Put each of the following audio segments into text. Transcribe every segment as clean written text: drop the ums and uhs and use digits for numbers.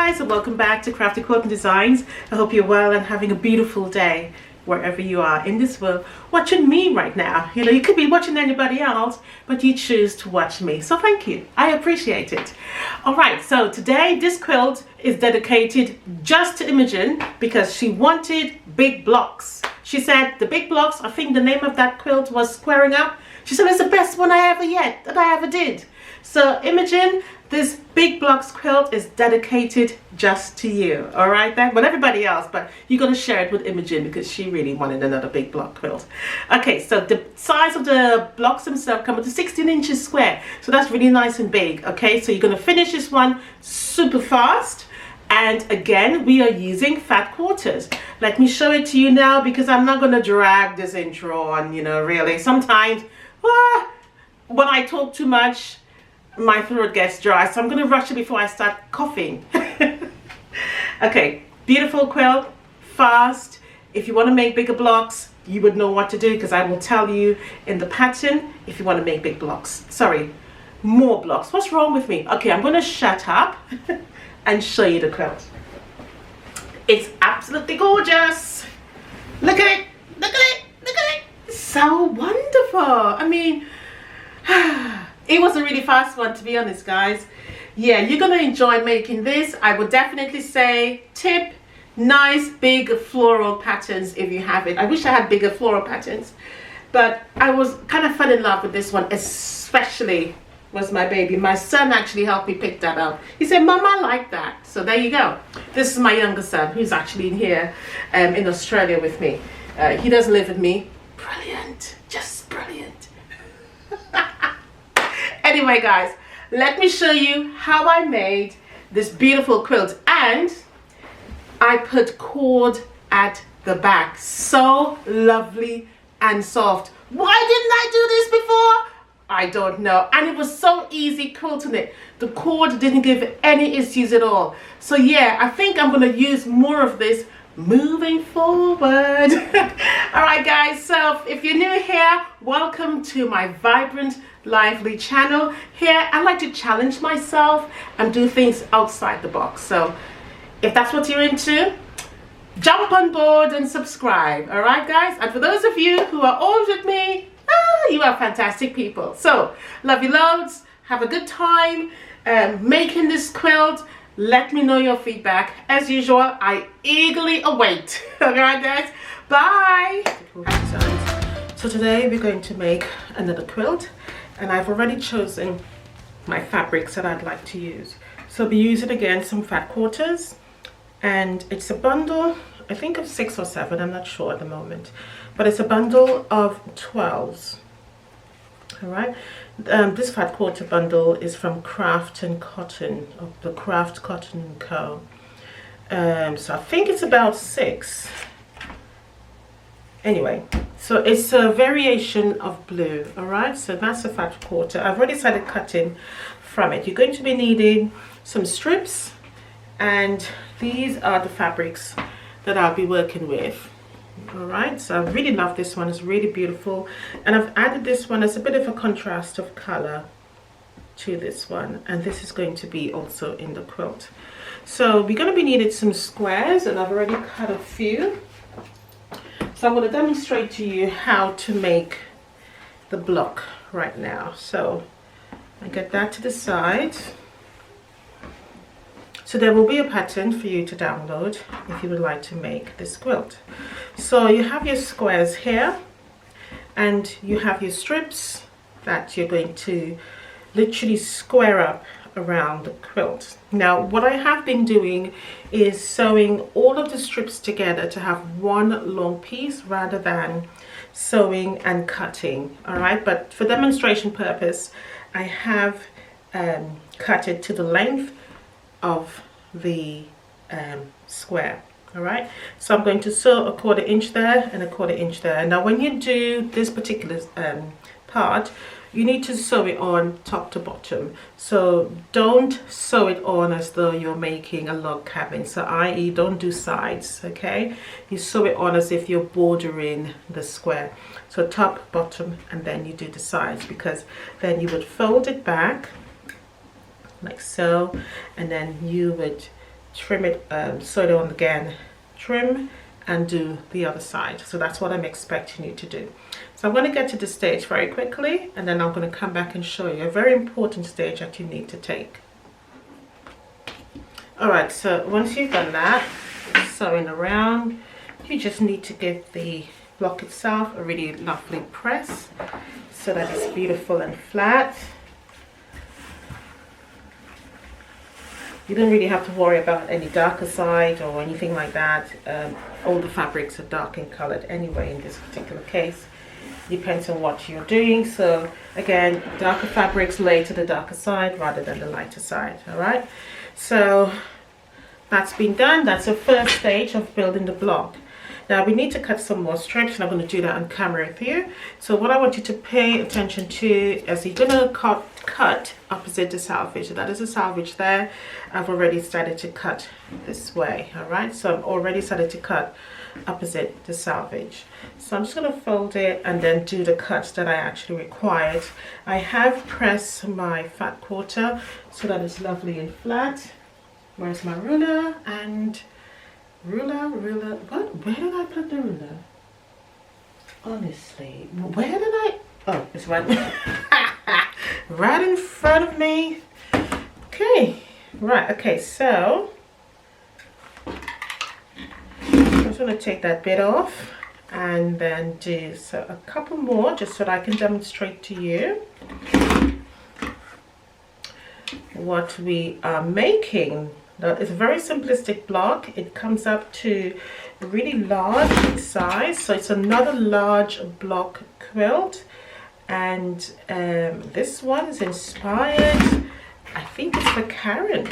guys, and welcome back to Crafty Quilting Designs. I hope you're well and having a beautiful day wherever you are in this world watching me right now. You know, you could be watching anybody else, but you choose to watch me, so thank you. I appreciate it. All right, so today this quilt is dedicated just to Imogen because she wanted big blocks. She said the big blocks, I think the name of that quilt was Squaring Up. She said it's the best one that I ever did. So Imogen, this big blocks quilt is dedicated just to you. All right then, but everybody else, but you're going to share it with Imogen because she really wanted another big block quilt. Okay, so the size of the blocks themselves come to 16 inches square, so that's really nice and big. Okay, so you're going to finish this one super fast. And again, we are using fat quarters. Let me show it to you now because I'm not going to drag this intro on, you know, really. Sometimes when I talk too much, my throat gets dry, so I'm going to rush it before I start coughing. Okay, beautiful quilt, fast. If you want to make bigger blocks, you would know what to do because I will tell you in the pattern if you want to make big blocks. Sorry, more blocks. What's wrong with me? Okay, I'm going to shut up and show you the quilt. It's absolutely gorgeous. Look at it, look at it, look at it. So wonderful. I mean, it was a really fast one, to be honest, guys. Yeah, you're gonna enjoy making this. I would definitely say tip, nice big floral patterns if you have it. I wish I had bigger floral patterns, but I was kind of fell in love with this one, especially was my baby. My son actually helped me pick that up. He said, Mom, I like that. So there you go. This is my younger son who's actually in here in Australia with me. He doesn't live with me. Brilliant, just brilliant. Anyway, guys, let me show you how I made this beautiful quilt. And I put cord at the back. So lovely and soft. Why didn't I do this before? I don't know. And it was so easy quilting it. The cord didn't give any issues at all. So yeah, I think I'm going to use more of this moving forward. All right, guys, so if you're new here, welcome to my vibrant, lively channel. Here I like to challenge myself and do things outside the box. So if that's what you're into, jump on board and subscribe. All right, guys, and for those of you who are old with me, you are fantastic people. So love you loads, have a good time making this quilt. Let me know your feedback. As usual, I eagerly await. All right, guys, bye. So today we're going to make another quilt, and I've already chosen my fabrics that I'd like to use. So I'll be using again some fat quarters, and it's a bundle, I think of 6 or 7, I'm not sure at the moment, but it's a bundle of 12s. All right, this fat quarter bundle is from Craft and Cotton, of the Craft Cotton and Co. So I think it's about 6. Anyway, so it's a variation of blue. All right, so that's a fat quarter. I've already started cutting from it. You're going to be needing some strips, and these are the fabrics that I'll be working with. All right, so I really love this one. It's really beautiful, and I've added this one as a bit of a contrast of color to this one, and this is going to be also in the quilt. So we're going to be needing some squares, and I've already cut a few. So I'm going to demonstrate to you how to make the block right now. So I get that to the side. So there will be a pattern for you to download if you would like to make this quilt. So you have your squares here, and you have your strips that you're going to literally square up around the quilt. Now what I have been doing is sewing all of the strips together to have one long piece rather than sewing and cutting. All right, but for demonstration purpose I have cut it to the length of the square. All right, so I'm going to sew a 1/4 inch there and a 1/4 inch there. Now when you do this particular part, you need to sew it on top to bottom. So don't sew it on as though you're making a log cabin. So i.e. don't do sides, okay? You sew it on as if you're bordering the square. So top, bottom, and then you do the sides, because then you would fold it back like so, and then you would trim it, sew it on again, trim and do the other side. So that's what I'm expecting you to do. So I'm going to get to this stage very quickly, and then I'm going to come back and show you a very important stage that you need to take. Alright, so once you've done that, sewing around, you just need to give the block itself a really lovely press so that it's beautiful and flat. You don't really have to worry about any darker side or anything like that. All the fabrics are dark in colored anyway in this particular case. Depends on what you're doing. So again, darker fabrics lay to the darker side rather than the lighter side. Alright, so that's been done. That's the first stage of building the block. Now we need to cut some more strips, and I'm going to do that on camera with you. So what I want you to pay attention to is you're going to cut opposite the selvage. So that is a selvage there. I've already started to cut this way. All right, so I've already started to cut opposite the selvage. So I'm just going to fold it and then do the cuts that I actually required. I have pressed my fat quarter so that it's lovely and flat. Where's my ruler? And ruler, what? Where did I put the ruler? Honestly, where did I? Oh, it's right, right in front of me. Okay, right, okay, so I'm just going to take that bit off and then do a couple more just so that I can demonstrate to you what we are making. Now, it's a very simplistic block. It comes up to a really large size, so it's another large block quilt, and this one is inspired, I think it's for Karen.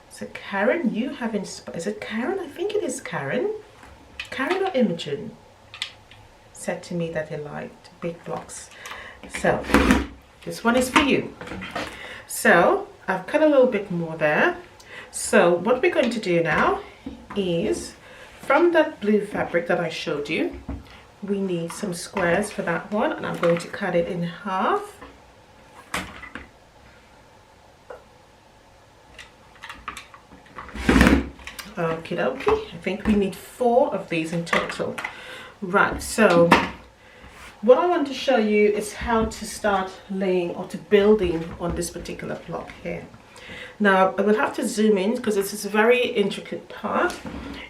So Karen, you have inspired, is it Karen? I think it is Karen. Karen or Imogen said to me that they liked big blocks. So this one is for you. So I've cut a little bit more there. So what we're going to do now is, from that blue fabric that I showed you, we need some squares for that one, and I'm going to cut it in half. Okie dokie, I think we need 4 of these in total. Right, so what I want to show you is how to start laying or to building on this particular block here. Now I will have to zoom in because this is a very intricate part.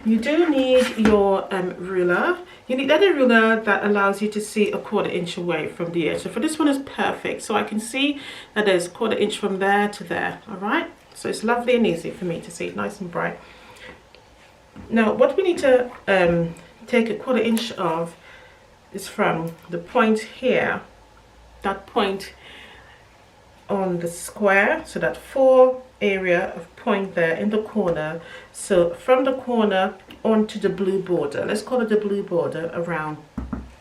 You do need your ruler. You need any ruler that allows you to see a 1/4 inch away from the edge. So for this one is perfect. So I can see that there's 1/4 inch from there to there. All right. So it's lovely and easy for me to see, nice and bright. Now what we need to take a 1/4 inch of is from the point here, that point on the square, so that 4 area of point there in the corner. So from the corner onto the blue border, let's call it the blue border around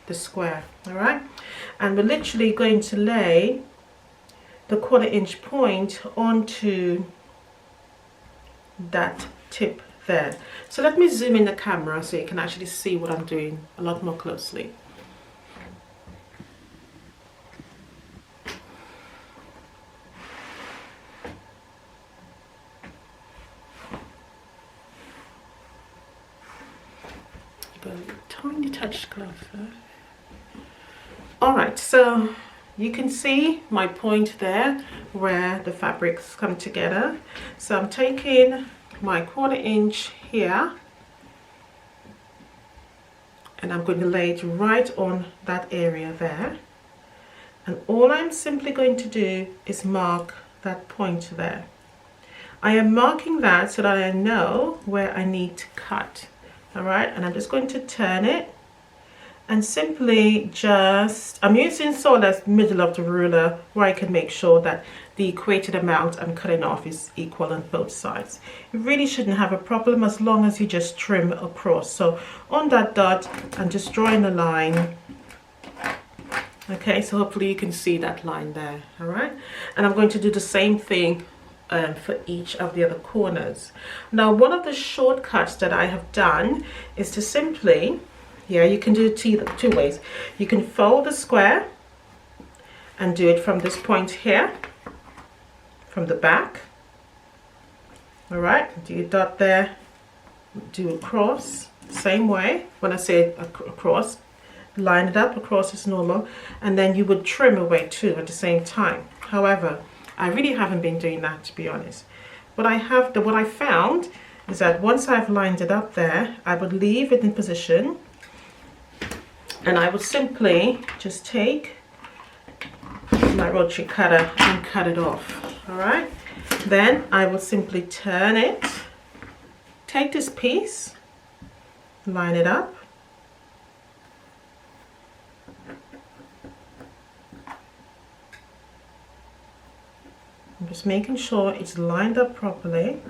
the square. All right, and we're literally going to lay the 1/4 inch point onto that tip there. So let me zoom in the camera so you can actually see what I'm doing a lot more closely. Tiny touch closer. Alright, so you can see my point there where the fabrics come together. So I'm taking my 1/4 inch here and I'm going to lay it right on that area there, and all I'm simply going to do is mark that point there. I am marking that so that I know where I need to cut. Alright, and I'm just going to turn it and simply just, I'm using sort of the middle of the ruler where I can make sure that the equated amount I'm cutting off is equal on both sides. You really shouldn't have a problem as long as you just trim across. So on that dot, I'm just drawing a line. Okay, so hopefully you can see that line there. Alright, and I'm going to do the same thing for each of the other corners. Now one of the shortcuts that I have done is to simply, you can do it two ways. You can fold the square and do it from this point here, from the back, All right, do your dot there, do a cross, same way. When I say a cross, line it up, across is normal, and then you would trim away too at the same time. However, I really haven't been doing that, to be honest. What I found is that once I've lined it up there, I would leave it in position, and I would simply just take my rotary cutter and cut it off. All right, then I will simply turn it, take this piece, line it up, I'm just making sure it's lined up properly.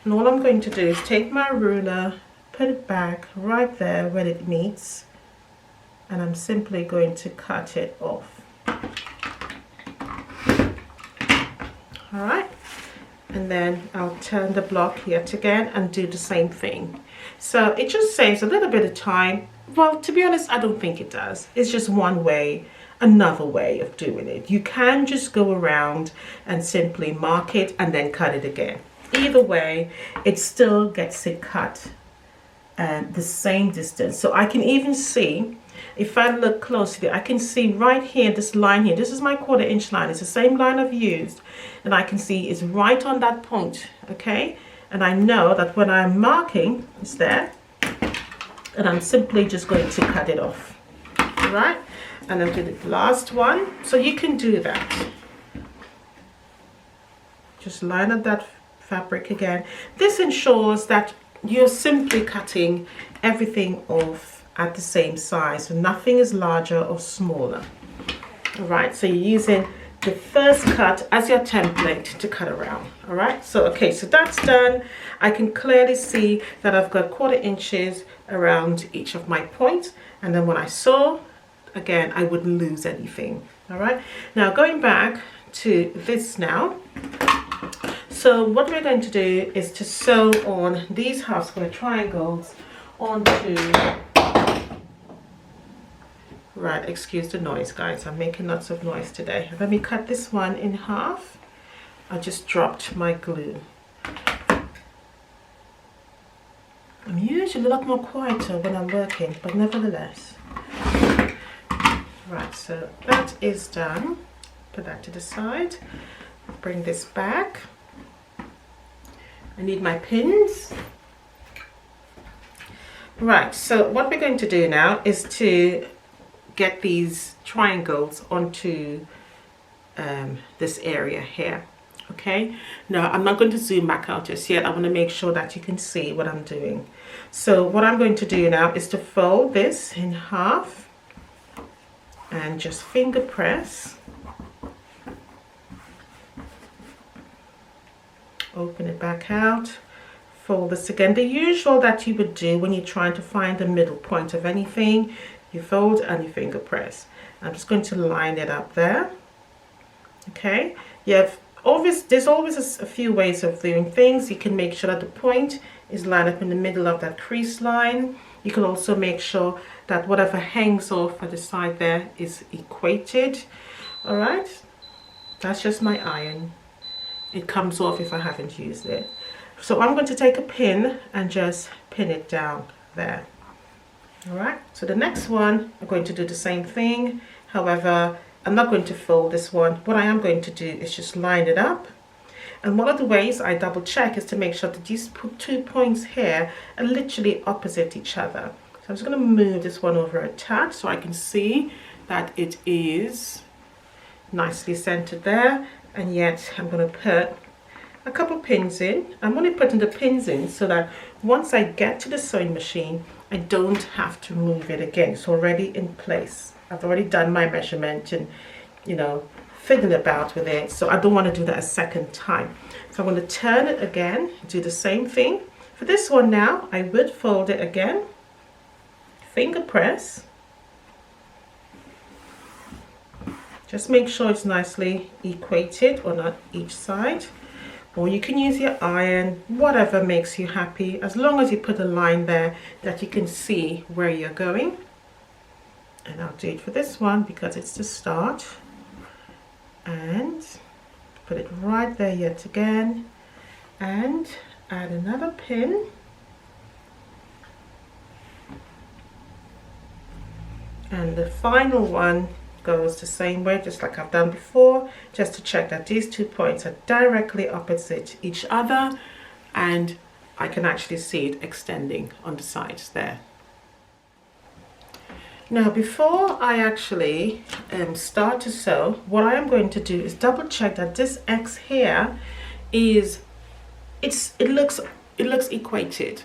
And all I'm going to do is take my ruler, put it back right there where it meets, and I'm simply going to cut it off. All right, and then I'll turn the block yet again and do the same thing. So it just saves a little bit of time. Well, to be honest, I don't think it does. It's just one way, another way of doing it. You can just go around and simply mark it and then cut it again. Either way, it still gets it cut and the same distance. So I can even see, if I look closely, I can see right here, this line here, this is my 1/4 inch line. It's the same line I've used, and I can see it's right on that point, okay? And I know that when I'm marking, it's there, and I'm simply just going to cut it off, all right? And I'll do the last one. So you can do that. Just line up that fabric again. This ensures that you're simply cutting everything off at the same size, so nothing is larger or smaller. All right, so you're using the first cut as your template to cut around. All right, so okay, so that's done. I can clearly see that I've got 1/4 inches around each of my points, and then when I sew again, I wouldn't lose anything. All right, now going back to this now. So what we're going to do is to sew on these half square triangles onto, right, excuse the noise guys, I'm making lots of noise today. Let me cut this one in half. I just dropped my glue. I'm usually a lot more quieter when I'm working, but nevertheless. Right, so that is done. Put that to the side. Bring this back. I need my pins. Right, so what we're going to do now is to get these triangles onto this area here. Okay, now I'm not going to zoom back out just yet. I want to make sure that you can see what I'm doing. So what I'm going to do now is to fold this in half and just finger press. Open it back out, fold this again. The usual that you would do when you're trying to find the middle point of anything, you fold and you finger press. I'm just going to line it up there. Okay, there's always a few ways of doing things. You can make sure that the point is lined up in the middle of that crease line. You can also make sure that whatever hangs off at the side there is equated. All right, that's just my iron. It comes off if I haven't used it. So I'm going to take a pin and just pin it down there. All right, so the next one, I'm going to do the same thing. However, I'm not going to fold this one. What I am going to do is just line it up. And one of the ways I double check is to make sure that these 2 points here are literally opposite each other. So I'm just going to move this one over a touch so I can see that it is nicely centered there. And yet I'm going to put a couple pins in. I'm only putting the pins in so that once I get to the sewing machine, I don't have to move it again. It's already in place. I've already done my measurement and, you know, fiddling about with it. So I don't want to do that a second time. So I'm going to turn it again, do the same thing. For this one now, I would fold it again, finger press. Just make sure it's nicely equated on each side. Or you can use your iron, whatever makes you happy, as long as you put a line there that you can see where you're going. And I'll do it for this one because it's the start. And put it right there yet again. and add another pin. And the final one goes the same way, just like I've done before, just to check that these 2 points are directly opposite each other, and I can actually see it extending on the sides there. Now before I actually start to sew, what I am going to do is double check that this X here is, it looks equated.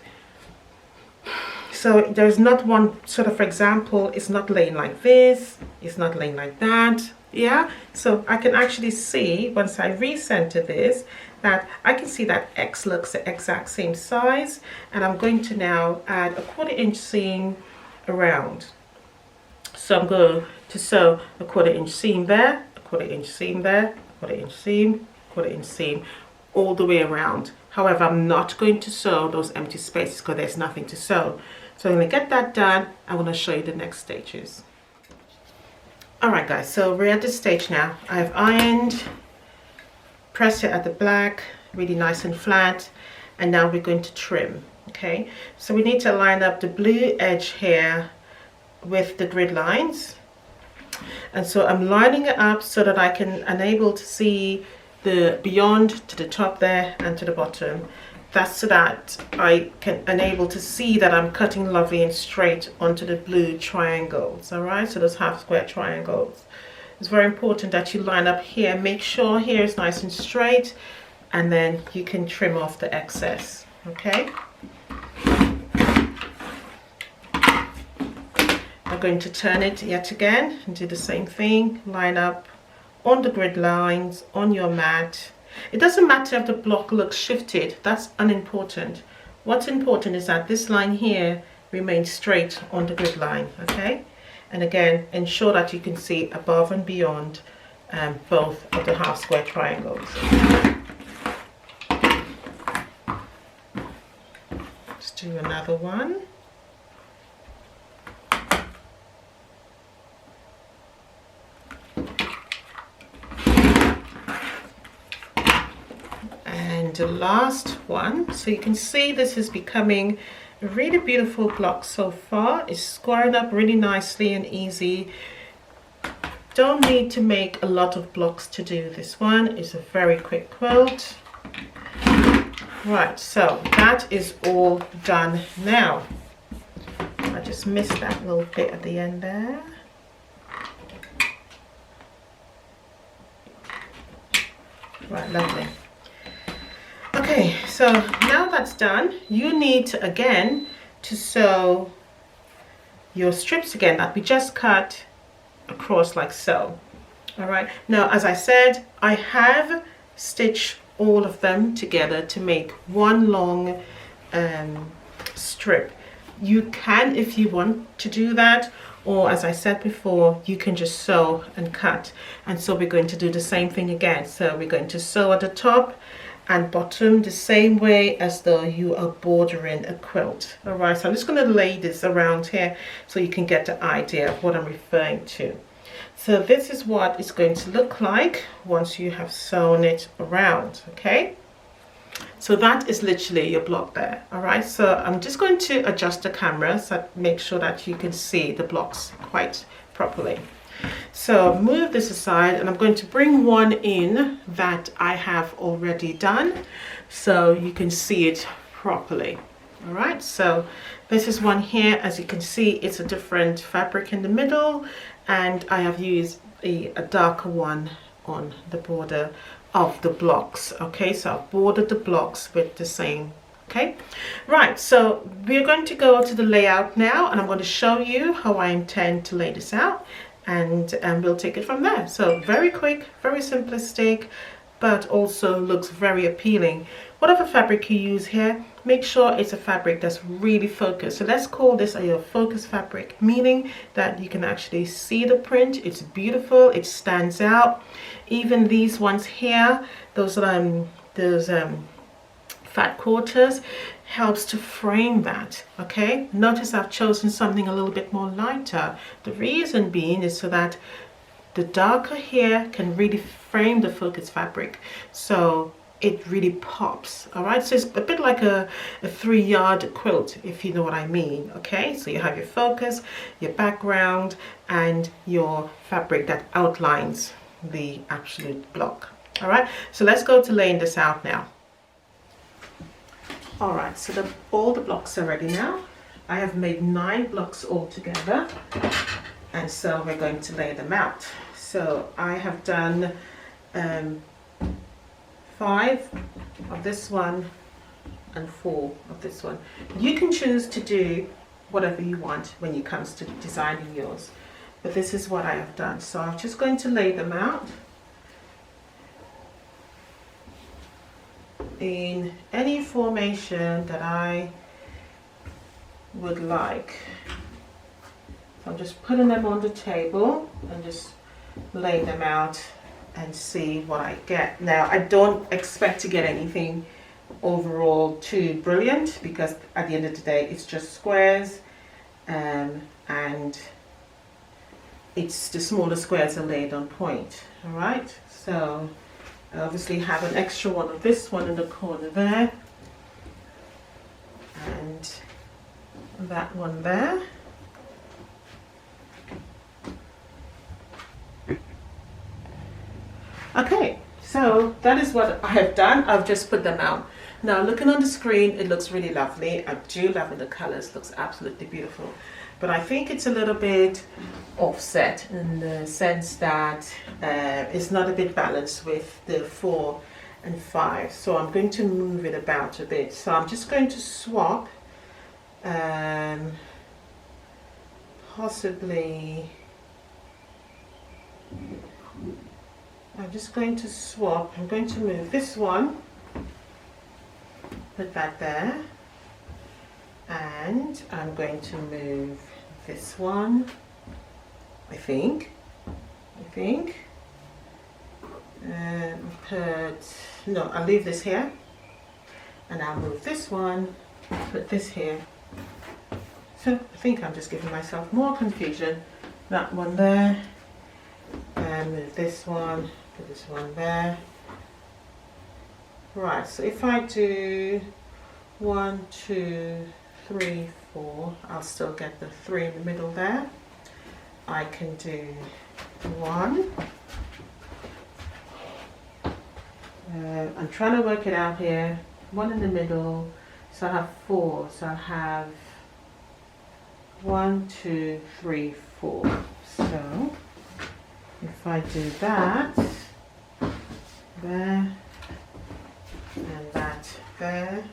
So there's not one sort of, for example, it's not laying like this, it's not laying like that. Yeah, so I can actually see once I recenter this that I can see that X looks the exact same size, and I'm going to now add a 1/4 inch seam around. So I'm going to sew a 1/4 inch seam there, a 1/4 inch seam there, a 1/4 inch seam, 1/4 inch seam, all the way around. However, I'm not going to sew those empty spaces because there's nothing to sew. So I'm going to get that done. I'm going to show you the next stages. Alright guys, so we're at this stage now. I've ironed, pressed it at the black, really nice and flat, and now we're going to trim. Okay, so we need to line up the blue edge here with the grid lines, and so I'm lining it up so that I can enable to see the beyond to the top there and to the bottom. That's so that I can enable to see that I'm cutting lovely and straight onto the blue triangles. All right, so those half square triangles. It's very important that you line up here. Make sure here is nice and straight, and then you can trim off the excess. Okay. I'm going to turn it yet again and do the same thing. Line up on the grid lines on your mat. It doesn't matter if the block looks shifted, that's unimportant. What's important is that this line here remains straight on the grid line. Okay, and again, ensure that you can see above and beyond both of the half square triangles. Let's do another one. The last one, so you can see this is becoming a really beautiful block so far. It's squaring up really nicely and easy. Don't need to make a lot of blocks to do this one. It's a very quick quilt. Right, so that is all done now. I just missed that little bit at the end there. Right, lovely. Okay, so now that's done, you need to, again, to sew your strips again that we just cut across like so. All right, now as I said, I have stitched all of them together to make one long strip. You can, if you want to do that, or as I said before, you can just sew and cut. And so we're going to do the same thing again. So we're going to sew at the top and bottom the same way as though you are bordering a quilt. All right, so I'm just going to lay this around here so you can get the idea of what I'm referring to. So this is what it's going to look like once you have sewn it around. Okay, so that is literally your block there. All right, so I'm just going to adjust the camera so make sure that you can see the blocks quite properly. So move this aside, and I'm going to bring one in that I have already done so you can see it properly. All right, so this is one here. As you can see, it's a different fabric in the middle, and I have used a darker one on the border of the blocks. Okay, so I've bordered the blocks with the same. Okay, right, so we're going to go to the layout now, and I'm going to show you how I intend to lay this out, and we'll take it from there. So very quick, very simplistic, but also looks very appealing. Whatever fabric you use here, make sure it's a fabric that's really focused. So let's call this a focus fabric, meaning that you can actually see the print. It's beautiful, it stands out. Even these ones here, those fat quarters, helps to frame that. Okay, notice I've chosen something a little bit more lighter. The reason being is so that the darker here can really frame the focus fabric, so it really pops. All right, so it's a bit like a 3-yard quilt, if you know what I mean. Okay, so you have your focus, your background, and your fabric that outlines the absolute block. All right, so let's go to laying this out now. All right, so all the blocks are ready now. I have made 9 blocks all together, and so we're going to lay them out. So I have done 5 of this one and 4 of this one. You can choose to do whatever you want when it comes to designing yours, but this is what I have done. So I'm just going to lay them out in any formation that I would like. So I'm just putting them on the table and just lay them out and see what I get. Now, I don't expect to get anything overall too brilliant, because at the end of the day it's just squares, and it's the smaller squares are laid on point. All right, so I obviously have an extra one of this one in the corner there, and that one there. Okay, so that is what I have done. I've just put them out. Now, looking on the screen, it looks really lovely. I do love it. The colors, looks absolutely beautiful. But I think it's a little bit offset in the sense that it's not a bit balanced with the 4 and 5. So I'm going to move it about a bit. So I'm just going to swap possibly. I'm just going to swap. I'm going to move this one, put that there, and I'm going to move this one, I think, and no, I'll leave this here, and I'll move this one, put this here. So I think I'm just giving myself more confusion. That one there, and move this one, put this one there. Right, so if I do 1, 2, 3, 4, I'll still get the 3 in the middle there. I can do 1. I'm trying to work it out here. 1 in the middle, so I have 4. So I have 1, 2, 3, 4. So if I do that, there, and that there,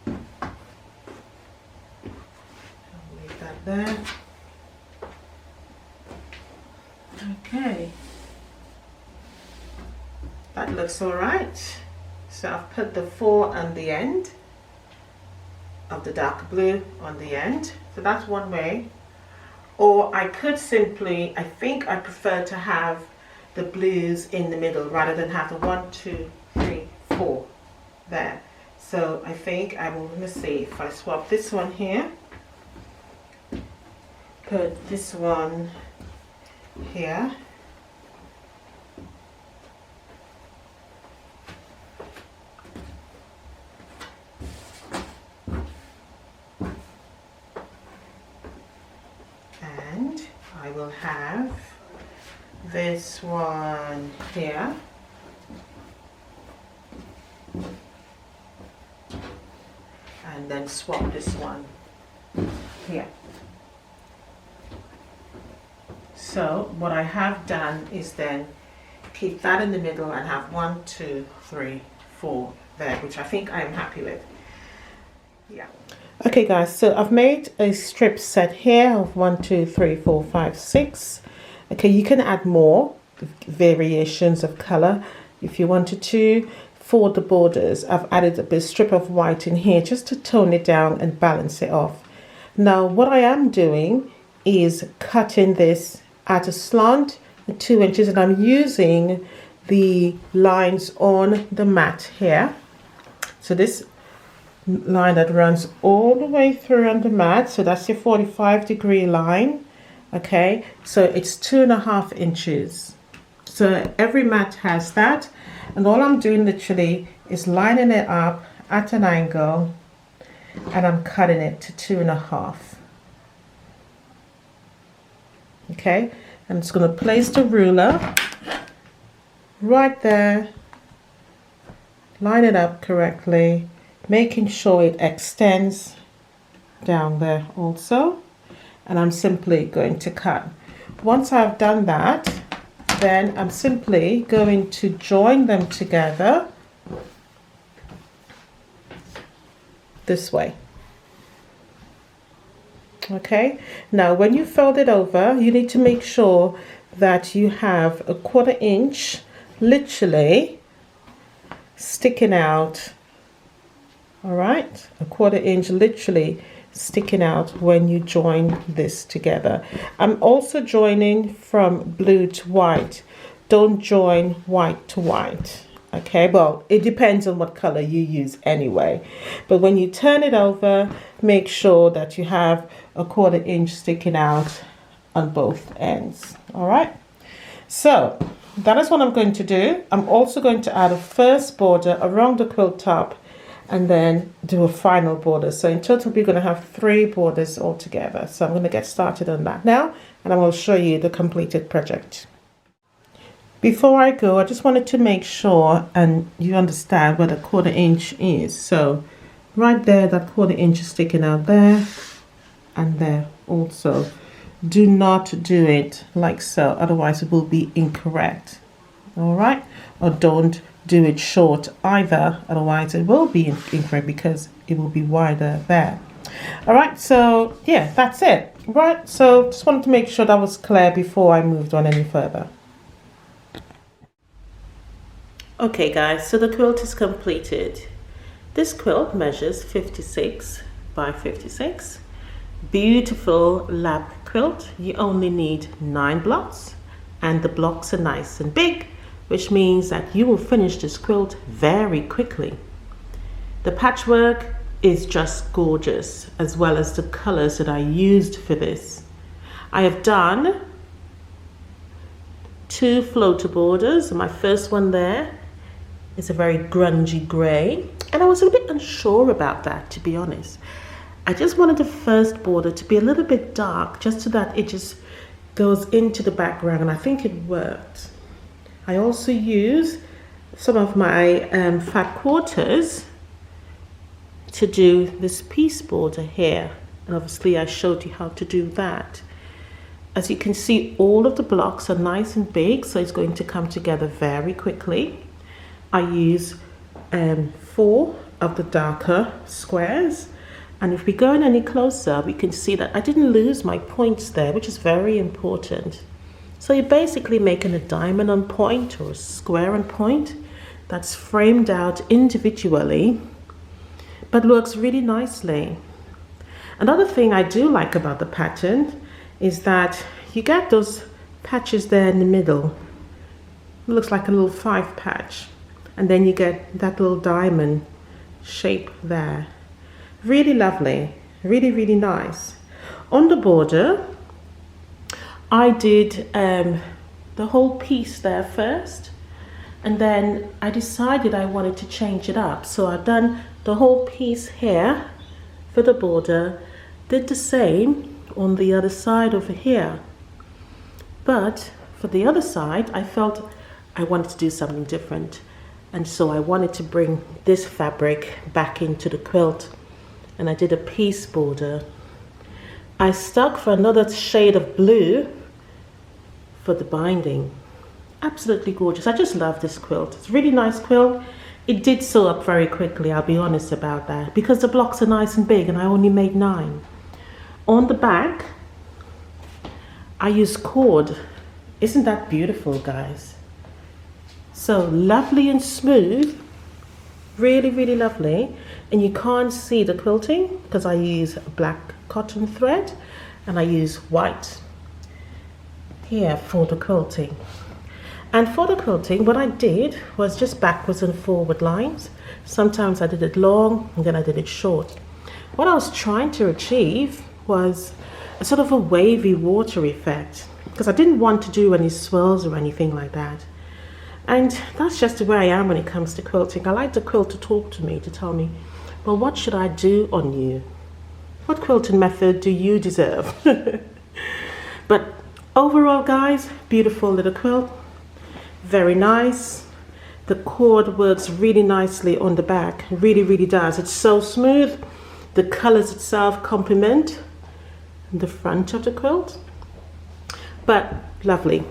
I'll leave that there. Okay, that looks all right. So I've put the 4 on the end of the dark blue on the end. So that's one way. Or I could simply, I think I prefer to have the blues in the middle rather than have the 1, 2, 3, 4 there. So I think I will, let's see, if I swap this one here, put this one here, and I will have this one here, and then swap this one here. So what I have done is then keep that in the middle and have 1, 2, 3, 4 there, which I think I am happy with. Yeah. Okay guys, so I've made a strip set here of 1, 2, 3, 4, 5, 6. Okay, you can add more variations of color if you wanted to. For the borders, I've added a bit strip of white in here just to tone it down and balance it off. Now what I am doing is cutting this at a slant 2 inches, and I'm using the lines on the mat here. So this line that runs all the way through on the mat, so that's your 45-degree line. Okay, so it's 2.5 inches. So every mat has that, and all I'm doing literally is lining it up at an angle, and I'm cutting it to 2.5. Okay, I'm just going to place the ruler right there, line it up correctly, making sure it extends down there also, and I'm simply going to cut. Once I've done that, then I'm simply going to join them together this way. Okay, now when you fold it over, you need to make sure that you have 1/4 inch literally sticking out. All right, 1/4 inch literally sticking out when you join this together. I'm also joining from blue to white. Don't join white to white. Okay, well, it depends on what color you use anyway. But when you turn it over, make sure that you have 1/4 inch sticking out on both ends. All right, so that is what I'm going to do. I'm also going to add a first border around the quilt top and then do a final border. So in total, we're going to have 3 borders altogether. So I'm going to get started on that now, and I will show you the completed project. Before I go, I just wanted to make sure and you understand what a 1/4 inch is. So right there, that 1/4 inch is sticking out there and there also. Do not do it like so, otherwise it will be incorrect. All right, or don't do it short either, otherwise it will be incorrect because it will be wider there. All right, so yeah, that's it. Right, so just wanted to make sure that was clear before I moved on any further. Okay guys, so the quilt is completed. This quilt measures 56 by 56. Beautiful lap quilt. You only need 9 blocks, and the blocks are nice and big, which means that you will finish this quilt very quickly. The patchwork is just gorgeous, as well as the colors that I used for this. I have done 2 floater borders. My first one there is a very grungy grey, and I was a bit unsure about that, to be honest. I just wanted the first border to be a little bit dark, just so that it just goes into the background, and I think it worked. I also use some of my fat quarters to do this piece border here, and obviously I showed you how to do that. As you can see, all of the blocks are nice and big, so it's going to come together very quickly. I use 4 of the darker squares, and if we go in any closer, we can see that I didn't lose my points there, which is very important. So you're basically making a diamond on point or a square on point that's framed out individually, but looks really nicely. Another thing I do like about the pattern is that you get those patches there in the middle. It looks like a little 5 patch. And then you get that little diamond shape there. Really lovely, really, really nice. On the border, I did the whole piece there first, and then I decided I wanted to change it up. So I've done the whole piece here for the border, did the same on the other side over here. But for the other side, I felt I wanted to do something different. And so I wanted to bring this fabric back into the quilt, and I did a piece border. I stuck for another shade of blue for the binding. Absolutely gorgeous. I just love this quilt. It's a really nice quilt. It did sew up very quickly, I'll be honest about that, because the blocks are nice and big and I only made 9. On the back, I used cord. Isn't that beautiful, guys? So lovely and smooth, really, really lovely. And you can't see the quilting because I use black cotton thread and I use white here for the quilting. And for the quilting, what I did was just backwards and forward lines. Sometimes I did it long and then I did it short. What I was trying to achieve was a sort of a wavy water effect, because I didn't want to do any swirls or anything like that. And that's just where I am when it comes to quilting. I like the quilt to talk to me, to tell me, well, what should I do on you? What quilting method do you deserve? But overall, guys, beautiful little quilt. Very nice. The cord works really nicely on the back. Really, really does. It's so smooth. The colors itself complement the front of the quilt. But lovely.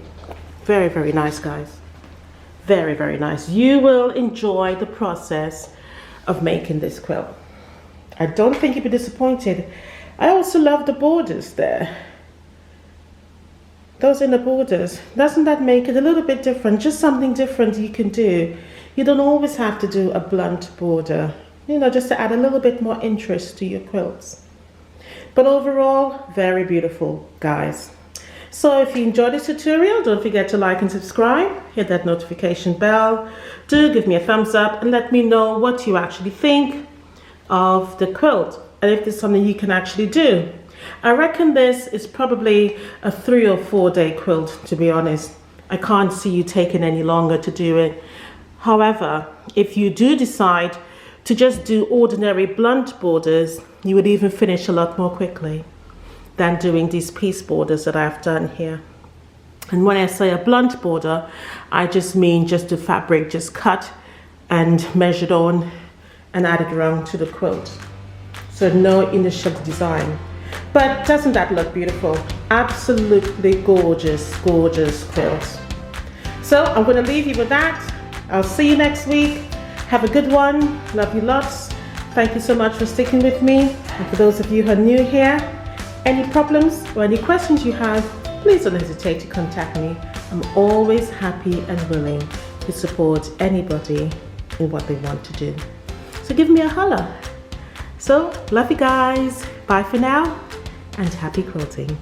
Very, very nice, guys. Very, very nice. You will enjoy the process of making this quilt. I don't think you'll be disappointed. I also love the borders there. Those inner borders. Doesn't that make it a little bit different? Just something different you can do. You don't always have to do a blunt border. You know, just to add a little bit more interest to your quilts. But overall, very beautiful, guys. So if you enjoyed this tutorial, don't forget to like and subscribe. Hit that notification bell. Do give me a thumbs up and let me know what you actually think of the quilt and if there's something you can actually do. I reckon this is probably a 3 or 4 day quilt, to be honest. I can't see you taking any longer to do it. However, if you do decide to just do ordinary blunt borders, you would even finish a lot more quickly than doing these piece borders that I've done here. And when I say a blunt border, I just mean just the fabric just cut and measured on and added around to the quilt. So no initial design. But doesn't that look beautiful? Absolutely gorgeous, gorgeous quilt. So I'm going to leave you with that. I'll see you next week. Have a good one. Love you lots. Thank you so much for sticking with me. And for those of you who are new here, any problems or any questions you have, please don't hesitate to contact me. I'm always happy and willing to support anybody in what they want to do. So give me a holler. So, love you guys. Bye for now and happy quilting.